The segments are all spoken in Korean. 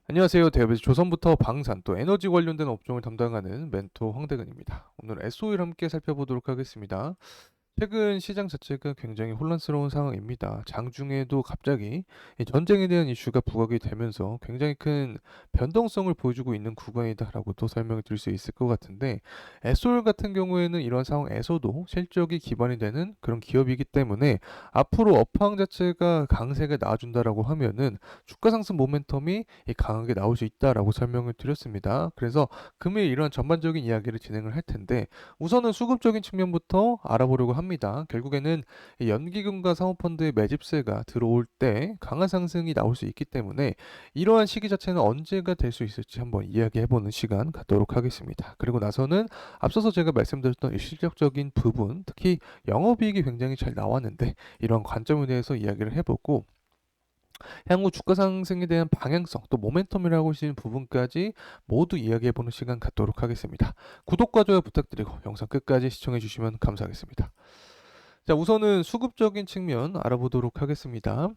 안녕하세요. 대업에서 조선부터 방산 또 에너지 관련된 업종을 담당하는 멘토 황대근입니다. 오늘 SO일 함께 살펴보도록 하겠습니다. 최근 시장 자체가 굉장히 혼란스러운 상황입니다. 장중에도 갑자기 이 전쟁에 대한 이슈가 부각이 되면서 굉장히 큰 변동성을 보여주고 있는 구간이다라고도 설명을 드릴 수 있을 것 같은데, 에솔 같은 경우에는 이런 상황에서도 실적이 기반이 되는 그런 기업이기 때문에 앞으로 업황 자체가 강세가 나와준다라고 하면은 주가 상승 모멘텀이 강하게 나올 수 있다라고 설명을 드렸습니다. 그래서 금일 이런 전반적인 이야기를 진행을 할 텐데, 우선은 수급적인 측면부터 알아보려고 합니다. 결국에는 이 연기금과 사모펀드의 매집세가 들어올 때 강한 상승이 나올 수 있기 때문에 이러한 시기 자체는 언제가 될 수 있을지 한번 이야기해보는 시간 갖도록 하겠습니다. 그리고 나서는 앞서서 제가 말씀드렸던 이 실적적인 부분, 특히 영업이익이 굉장히 잘 나왔는데 이런 관점에 대해서 이야기를 해보고, 향후 주가 상승에 대한 방향성 또 모멘텀이라고 하시는 부분까지 모두 이야기해보는 시간 갖도록 하겠습니다. 구독과 좋아요 부탁드리고 영상 끝까지 시청해주시면 감사하겠습니다. 자, 우선은 수급적인 측면 알아보도록 하겠습니다.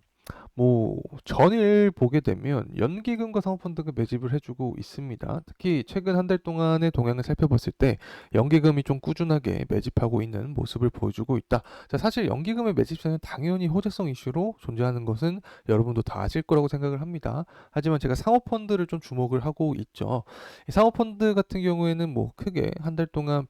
전일 보게 되면 연기금과 사모펀드가 매집을 해주고 있습니다. 특히 최근 한 달 동안의 동향을 살펴봤을 때 연기금이 좀 꾸준하게 매집하고 있는 모습을 보여주고 있다. 자, 사실 연기금의 매집세는 당연히 호재성 이슈로 존재하는 것은 여러분도 다 아실 거라고 생각을 합니다. 하지만 제가 사모펀드를 좀 주목을 하고 있죠. 이 사모펀드 같은 경우에는 크게 한 달 동안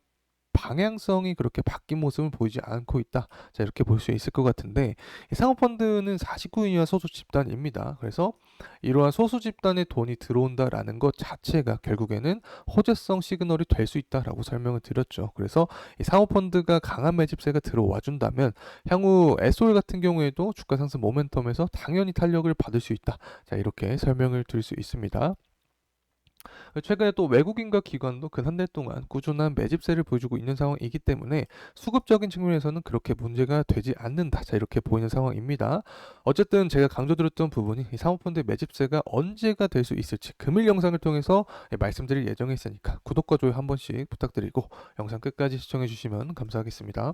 방향성이 그렇게 바뀐 모습을 보이지 않고 있다. 자, 이렇게 볼 수 있을 것 같은데, 이 상호펀드는 49인 이하 소수 집단입니다. 그래서 이러한 소수 집단의 돈이 들어온다라는 것 자체가 결국에는 호재성 시그널이 될 수 있다라고 설명을 드렸죠. 그래서 이 상호펀드가 강한 매집세가 들어와 준다면 향후 SOL 같은 경우에도 주가 상승 모멘텀에서 당연히 탄력을 받을 수 있다. 자, 이렇게 설명을 드릴 수 있습니다. 최근에 또 외국인과 기관도 근 한 달 동안 꾸준한 매집세를 보여주고 있는 상황이기 때문에 수급적인 측면에서는 그렇게 문제가 되지 않는다. 자, 이렇게 보이는 상황입니다. 어쨌든 제가 강조드렸던 부분이 이 사모펀드의 매집세가 언제가 될 수 있을지 금일 영상을 통해서 말씀드릴 예정에 있으니까 구독과 좋아요 한 번씩 부탁드리고 영상 끝까지 시청해 주시면 감사하겠습니다.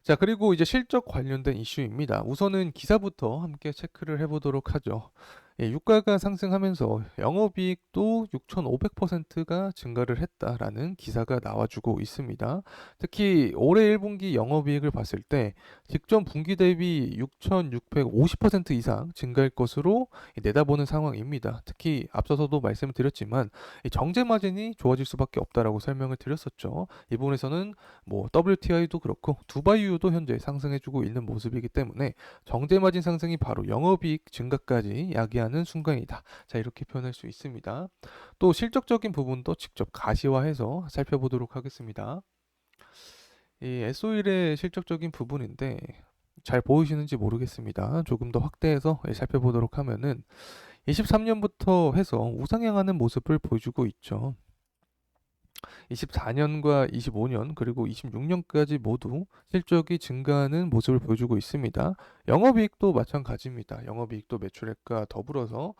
자, 그리고 이제 실적 관련된 이슈입니다. 우선은 기사부터 함께 체크를 해보도록 하죠. 유가가 상승하면서 영업이익도 6,500%가 증가를 했다라는 기사가 나와주고 있습니다. 특히 올해 1분기 영업이익을 봤을 때 직전 분기 대비 6,650% 이상 증가할 것으로 내다보는 상황입니다. 특히 앞서서도 말씀을 드렸지만 이 정제 마진이 좋아질 수밖에 없다라고 설명을 드렸었죠. 이 부분에서는 WTI도 그렇고 두바이유도 현재 상승해주고 있는 모습이기 때문에 정제 마진 상승이 바로 영업이익 증가까지 야기하는 순간이다. 자, 이렇게 표현할 수 있습니다. 또 실적적인 부분도 직접 가시화해서 살펴보도록 하겠습니다. 이 SO일의 실적적인 부분인데 잘 보이시는지 모르겠습니다. 조금 더 확대해서 살펴보도록 하면은 23년부터 해서 우상향하는 모습을 보여주고 있죠. 24년과 25년 그리고 26년까지 모두 실적이 증가하는 모습을 보여주고 있습니다. 영업이익도 마찬가지입니다. 영업이익도 매출액과 더불어서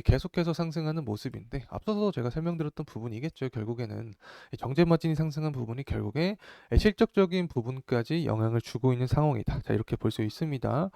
계속해서 상승하는 모습인데, 앞서서 제가 설명드렸던 부분이겠죠. 결국에는 정제마진이 상승한 부분이 결국에 실적적인 부분까지 영향을 주고 있는 상황이다. 자, 이렇게 볼 수 있습니다.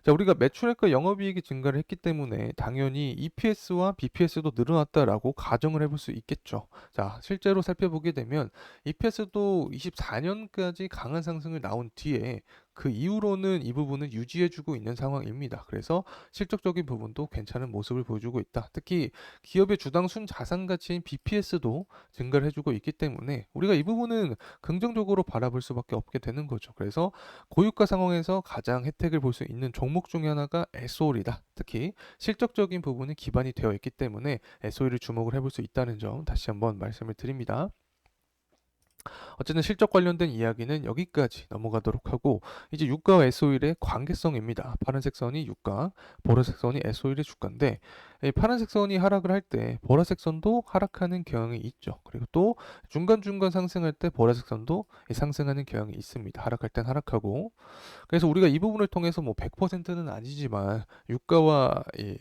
자, 우리가 매출액과 영업이익이 증가를 했기 때문에 당연히 EPS와 BPS도 늘어났다라고 가정을 해볼 수 있겠죠. 자, 실제로 살펴보게 되면 EPS도 24년까지 강한 상승을 나온 뒤에 그 이후로는 이 부분을 유지해주고 있는 상황입니다. 그래서 실적적인 부분도 괜찮은 모습을 보여주고 있다. 특히 기업의 주당 순자산 가치인 BPS도 증가를 해주고 있기 때문에 우리가 이 부분은 긍정적으로 바라볼 수밖에 없게 되는 거죠. 그래서 고유가 상황에서 가장 혜택을 볼 수 있는 종목 중에 하나가 SOL이다. 특히 실적적인 부분이 기반이 되어 있기 때문에 SOL을 주목을 해볼 수 있다는 점 다시 한번 말씀을 드립니다. 어쨌든 실적 관련된 이야기는 여기까지 넘어가도록 하고, 이제 유가와 SO일의 관계성입니다. 파란색 선이 유가, 보라색 선이 SO일의 주가인데, 이 파란색 선이 하락을 할 때 보라색 선도 하락하는 경향이 있죠. 그리고 또 중간중간 상승할 때 보라색 선도 상승하는 경향이 있습니다. 하락할 땐 하락하고. 그래서 우리가 이 부분을 통해서 100%는 아니지만 유가와 이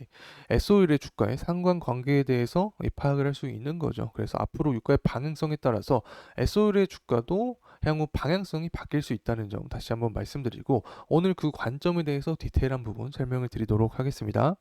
SO일의 주가의 상관관계에 대해서 파악을 할 수 있는 거죠. 그래서 앞으로 유가의 방향성에 따라서 SO일의 주가도 향후 방향성이 바뀔 수 있다는 점 다시 한번 말씀드리고, 오늘 그 관점에 대해서 디테일한 부분 설명을 드리도록 하겠습니다.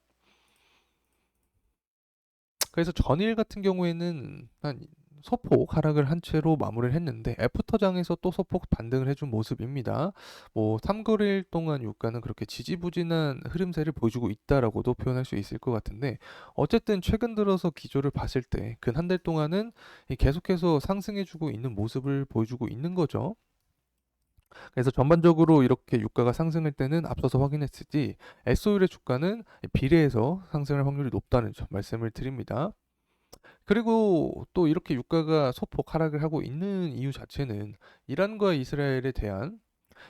그래서 전일 같은 경우에는 한 소폭 하락을 한 채로 마무리를 했는데 애프터장에서 또 소폭 반등을 해준 모습입니다. 뭐 3거래일 동안 유가는 그렇게 지지부진한 흐름세를 보여주고 있다라고도 표현할 수 있을 것 같은데 어쨌든 최근 들어서 기조를 봤을 때 근 한 달 동안은 계속해서 상승해주고 있는 모습을 보여주고 있는 거죠. 그래서 전반적으로 이렇게 유가가 상승할 때는 앞서서 확인했듯이 S오일의 주가는 비례해서 상승할 확률이 높다는 점 말씀을 드립니다. 그리고 또 이렇게 유가가 소폭 하락을 하고 있는 이유 자체는 이란과 이스라엘에 대한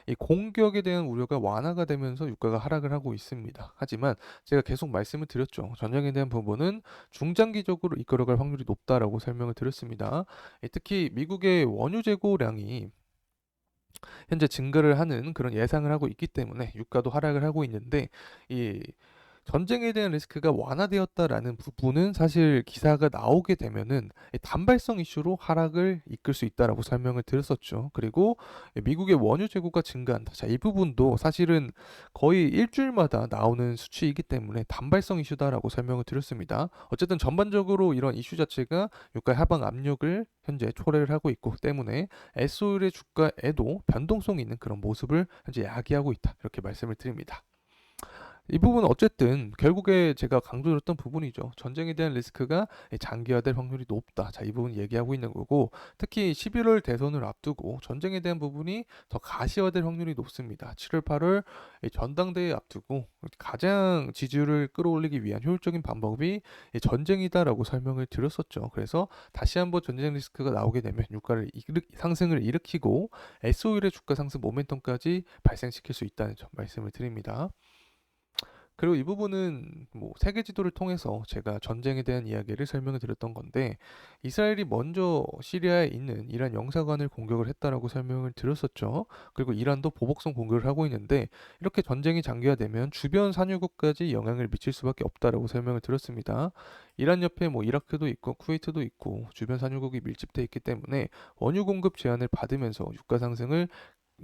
이 공격에 대한 우려가 완화가 되면서 유가가 하락을 하고 있습니다. 하지만 제가 계속 말씀을 드렸죠. 전쟁에 대한 부분은 중장기적으로 이끌어갈 확률이 높다라고 설명을 드렸습니다. 특히 미국의 원유 재고량이 현재 증가를 하는 그런 예상을 하고 있기 때문에 유가도 하락을 하고 있는데 이 전쟁에 대한 리스크가 완화되었다라는 부분은 사실 기사가 나오게 되면은 단발성 이슈로 하락을 이끌 수 있다라고 설명을 드렸었죠. 그리고 미국의 원유 재고가 증가한다. 자, 이 부분도 사실은 거의 일주일마다 나오는 수치이기 때문에 단발성 이슈다라고 설명을 드렸습니다. 어쨌든 전반적으로 이런 이슈 자체가 유가 하방 압력을 현재 초래를 하고 있고 때문에 S오일의 주가에도 변동성 있는 그런 모습을 현재 야기하고 있다. 이렇게 말씀을 드립니다. 이 부분은 어쨌든 결국에 제가 강조드렸던 부분이죠. 전쟁에 대한 리스크가 장기화될 확률이 높다. 자, 이 부분 얘기하고 있는 거고 특히 11월 대선을 앞두고 전쟁에 대한 부분이 더 가시화될 확률이 높습니다. 7월, 8월 전당대회 앞두고 가장 지지율을 끌어올리기 위한 효율적인 방법이 전쟁이다라고 설명을 드렸었죠. 그래서 다시 한번 전쟁 리스크가 나오게 되면 유가를 상승을 일으키고 S오일의 주가 상승 모멘텀까지 발생시킬 수 있다는 점 말씀을 드립니다. 그리고 이 부분은 뭐 세계 지도를 통해서 제가 전쟁에 대한 이야기를 설명을 드렸던 건데 이스라엘이 먼저 시리아에 있는 이란 영사관을 공격을 했다라고 설명을 드렸었죠. 그리고 이란도 보복성 공격을 하고 있는데 이렇게 전쟁이 장기화되면 주변 산유국까지 영향을 미칠 수밖에 없다라고 설명을 드렸습니다. 이란 옆에 뭐 이라크도 있고 쿠웨이트도 있고 주변 산유국이 밀집돼 있기 때문에 원유 공급 제한을 받으면서 유가 상승을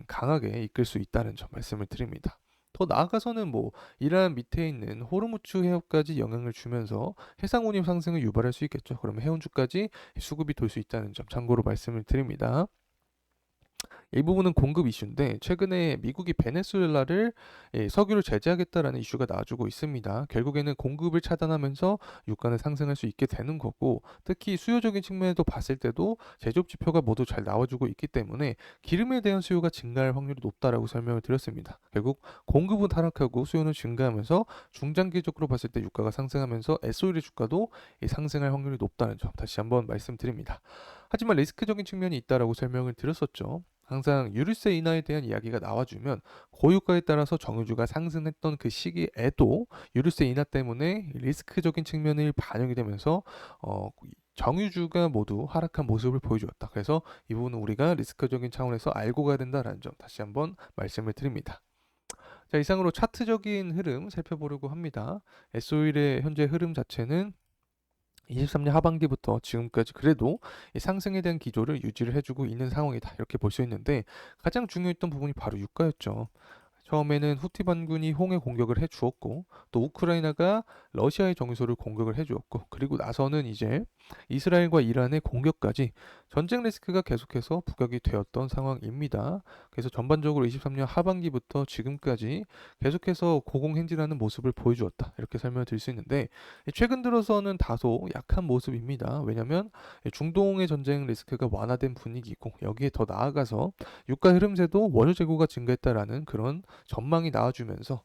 강하게 이끌 수 있다는 점 말씀을 드립니다. 더 나아가서는 뭐 이란 밑에 있는 호르무즈 해협까지 영향을 주면서 해상 운임 상승을 유발할 수 있겠죠. 그러면 해운주까지 수급이 돌 수 있다는 점 참고로 말씀을 드립니다. 이 부분은 공급 이슈인데 최근에 미국이 베네수엘라를 석유를 제재하겠다라는 이슈가 나와주고 있습니다. 결국에는 공급을 차단하면서 유가는 상승할 수 있게 되는 거고 특히 수요적인 측면에도 봤을 때도 제조업 지표가 모두 잘 나와주고 있기 때문에 기름에 대한 수요가 증가할 확률이 높다라고 설명을 드렸습니다. 결국 공급은 하락하고 수요는 증가하면서 중장기적으로 봤을 때 유가가 상승하면서 S오일의 주가도 상승할 확률이 높다는 점 다시 한번 말씀드립니다. 하지만 리스크적인 측면이 있다라고 설명을 드렸었죠. 항상 유류세 인하에 대한 이야기가 나와주면 고유가에 따라서 정유주가 상승했던 그 시기에도 유류세 인하 때문에 리스크적인 측면이 반영이 되면서 정유주가 모두 하락한 모습을 보여주었다. 그래서 이 부분은 우리가 리스크적인 차원에서 알고 가야 된다라는 점 다시 한번 말씀을 드립니다. 자, 이상으로 차트적인 흐름 살펴보려고 합니다. S오일의 현재 흐름 자체는 23년 하반기부터 지금까지 그래도 이 상승에 대한 기조를 유지를 해주고 있는 상황이다. 이렇게 볼 수 있는데 가장 중요했던 부분이 바로 유가였죠. 처음에는 후티 반군이 홍해 공격을 해 주었고 또 우크라이나가 러시아의 정유소를 공격을 해 주었고 그리고 나서는 이제 이스라엘과 이란의 공격까지 전쟁 리스크가 계속해서 부각이 되었던 상황입니다. 그래서 전반적으로 23년 하반기부터 지금까지 계속해서 고공행진하는 모습을 보여주었다. 이렇게 설명을 드릴 수 있는데 최근 들어서는 다소 약한 모습입니다. 왜냐하면 중동의 전쟁 리스크가 완화된 분위기고 여기에 더 나아가서 유가 흐름세도 원유 재고가 증가했다라는 그런 전망이 나와주면서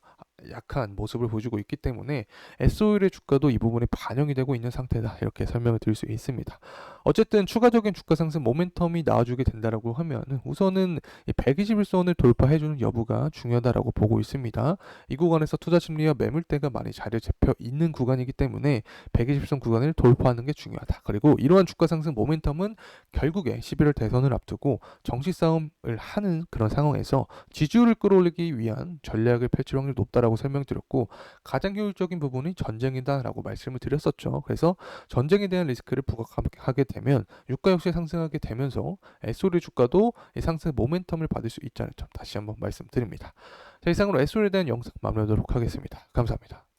약한 모습을 보여주고 있기 때문에 S오일의 주가도 이 부분에 반영이 되고 있는 상태다. 이렇게 설명을 드릴 수 있습니다. 어쨌든 추가적인 주가 상승 모멘텀이 나와주게 된다라고 하면 우선은 121선을 돌파해주는 여부가 중요하다라고 보고 있습니다. 이 구간에서 투자 심리와 매물대가 많이 자리 잡혀 있는 구간이기 때문에 120선 구간을 돌파하는 게 중요하다. 그리고 이러한 주가 상승 모멘텀은 결국에 11월 대선을 앞두고 정치 싸움을 하는 그런 상황에서 지지율을 끌어올리기 위한 전략을 펼칠 확률이 높다라고 설명드렸고 가장 효율적인 부분이 전쟁이다라고 말씀을 드렸었죠. 그래서 전쟁에 대한 리스크를 부각하게 되면 유가 역시 상승하게 되면서 S오일 주가도 상승 모멘텀을 받을 수 있다는 점 다시 한번 말씀드립니다. 자, 이상으로 S오일에 대한 영상 마무리하도록 하겠습니다. 감사합니다.